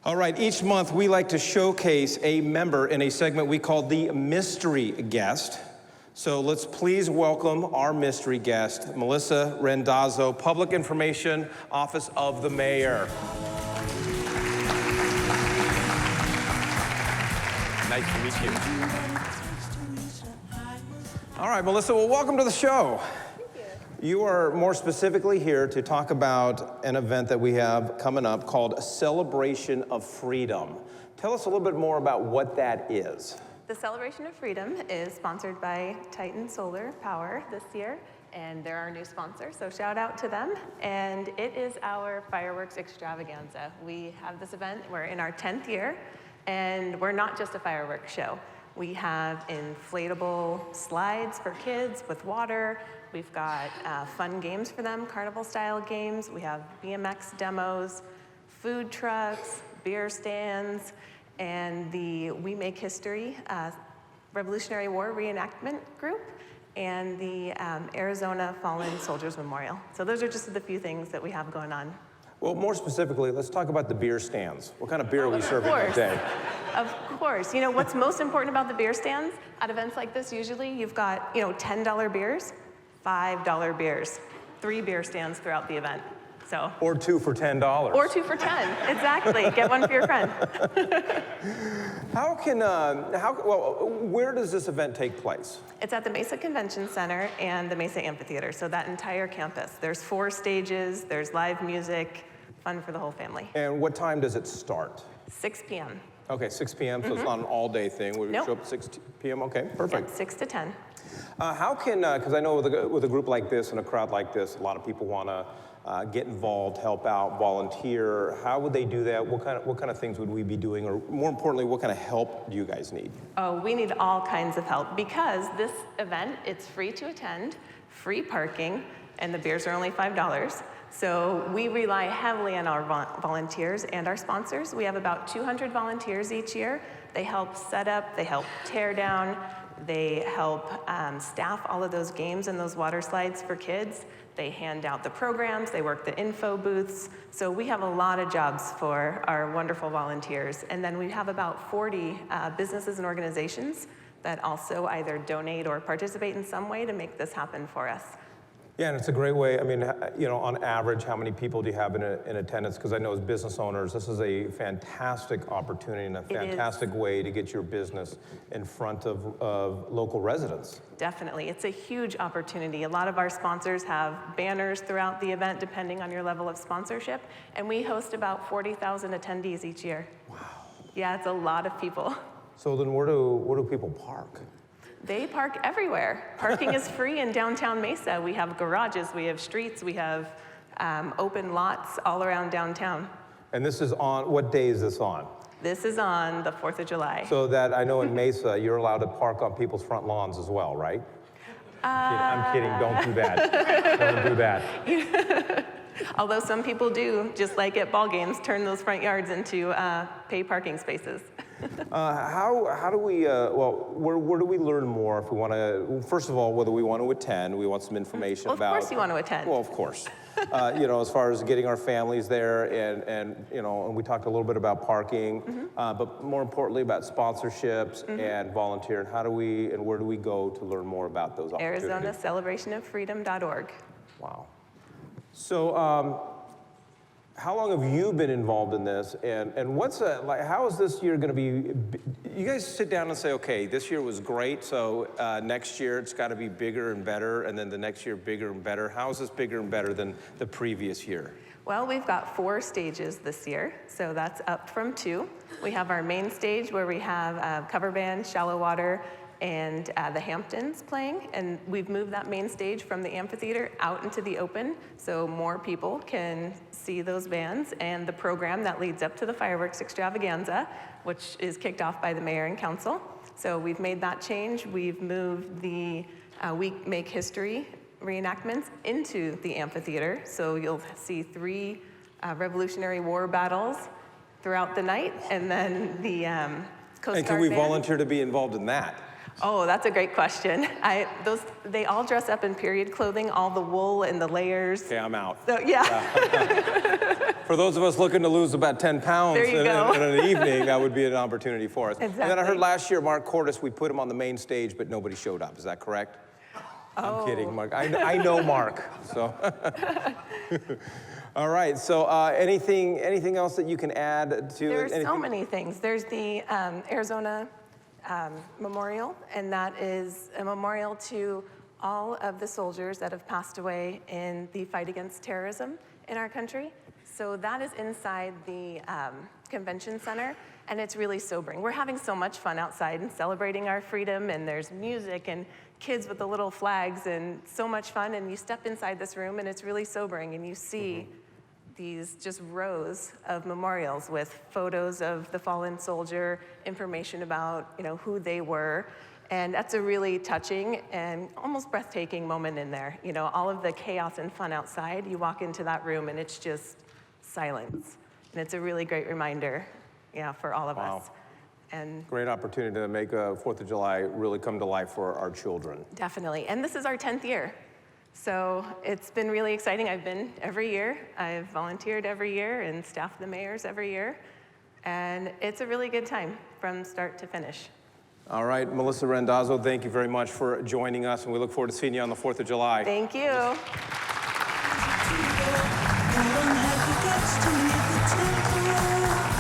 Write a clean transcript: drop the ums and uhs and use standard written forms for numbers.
All right, each month we like to showcase a member in a segment we call the Mystery Guest. So let's please welcome our mystery guest, Melissa Randazzo, Public Information Office of the Mayor. Nice to meet you. All right, Melissa, well, welcome to the show. You are more specifically here to talk about an event that we have coming up called Celebration of Freedom. Tell us a little bit more about what that is. The Celebration of Freedom is sponsored by Titan Solar Power this year, and they're our new sponsor, so shout out to them. And it is our fireworks extravaganza. We have this event, we're in our 10th year, and we're not just a fireworks show. We have inflatable slides for kids with water. We've got fun games for them, carnival-style games. We have BMX demos, food trucks, beer stands, and the We Make History Revolutionary War reenactment group, and the Arizona Fallen Soldiers Memorial. So those are just the few things that we have going on. Well, more specifically, let's talk about the beer stands. What kind of beer are we serving that day? Of course. You know, what's most important about the beer stands at events like this, usually you've got, $10 beers, $5 beers, 3 beer stands throughout the event. So. Or 2 for $10. Or 2 for 10, exactly. Get one for your friend. Where does this event take place? It's at the Mesa Convention Center and the Mesa Amphitheater, so that entire campus. There's 4 stages, there's live music, fun for the whole family. And what time does it start? 6 p.m. Okay, 6 p.m., so it's not an all-day thing. We show up at 6 p.m., okay, perfect. Yep, 6 to 10. Because I know with a group like this and a crowd like this, a lot of people want to get involved, help out, volunteer. How would they do that? What kind of things would we be doing? Or more importantly, what kind of help do you guys need? Oh, we need all kinds of help because this event, it's free to attend, free parking, and the beers are only $5. So we rely heavily on our volunteers and our sponsors. We have about 200 volunteers each year. They help set up, they help tear down, they help staff all of those games and those water slides for kids. They hand out the programs, they work the info booths. So we have a lot of jobs for our wonderful volunteers. And then we have about 40 businesses and organizations that also either donate or participate in some way to make this happen for us. Yeah, and it's a great way. I mean, on average, how many people do you have in attendance? Because I know as business owners, this is a fantastic opportunity and a fantastic way to get your business in front of local residents. Definitely, it's a huge opportunity. A lot of our sponsors have banners throughout the event, depending on your level of sponsorship, and we host about 40,000 attendees each year. Wow. Yeah, it's a lot of people. So then where do people park? They park everywhere. Parking is free in downtown Mesa. We have garages, we have streets, we have open lots all around downtown. And this is on, what day is this on? This is on the 4th of July. So that I know in Mesa, you're allowed to park on people's front lawns as well, right? I'm kidding, don't do that. Don't do that. Although some people do, just like at ball games, turn those front yards into paid parking spaces. How do we, where do we learn more if we want to, first of all, whether we want to attend, we want some information about. Of course you want to attend. Well, of course. As far as getting our families there and we talked a little bit about parking, but more importantly about sponsorships and volunteer, and where do we go to learn more about those opportunities? ArizonaCelebrationOfFreedom.org. Wow. So, how long have you been involved in this, and how is this year going to be? You guys sit down and say, okay, this year was great, so next year it's got to be bigger and better, and then the next year bigger and better. How is this bigger and better than the previous year? Well, we've got 4 stages this year, so that's up from 2. We have our main stage where we have cover band, Shallow Water, and the Hamptons playing, and we've moved that main stage from the amphitheater out into the open so more people can see those bands and the program that leads up to the fireworks extravaganza, which is kicked off by the mayor and council. So we've made that change. We've moved the We Make History reenactments into the amphitheater, so you'll see 3 Revolutionary War battles throughout the night, and then the Coast Guard And can we band. volunteer to be involved in that? Oh, that's a great question. They all dress up in period clothing, all the wool and the layers. Okay, I'm out. So, yeah. For those of us looking to lose about 10 pounds There you go. in an evening, that would be an opportunity for us. And then I heard Exactly. last year, Mark Cordes, we put him on the main stage, but nobody showed up. Is that correct? I'm kidding, Mark. I know Mark, so. All right, so anything else that you can add to? There's so many things. There's the Arizona Memorial, and that is a memorial to all of the soldiers that have passed away in the fight against terrorism in our country. So that is inside the convention center, and it's really sobering. We're having so much fun outside and celebrating our freedom, and there's music and kids with the little flags and so much fun, and you step inside this room and it's really sobering, and you see these just rows of memorials with photos of the fallen soldier, information about who they were, and that's a really touching and almost breathtaking moment in there. All of the chaos and fun outside, you walk into that room and it's just silence, and it's a really great reminder, for all of us. And great opportunity to make 4th of July really come to life for our children. definitely, and this is our 10th year. So it's been really exciting. I've been every year. I've volunteered every year and staffed the mayors every year. And it's a really good time from start to finish. All right, Melissa Randazzo, thank you very much for joining us, and we look forward to seeing you on the 4th of July. Thank you. No one had the guts to leave the temple.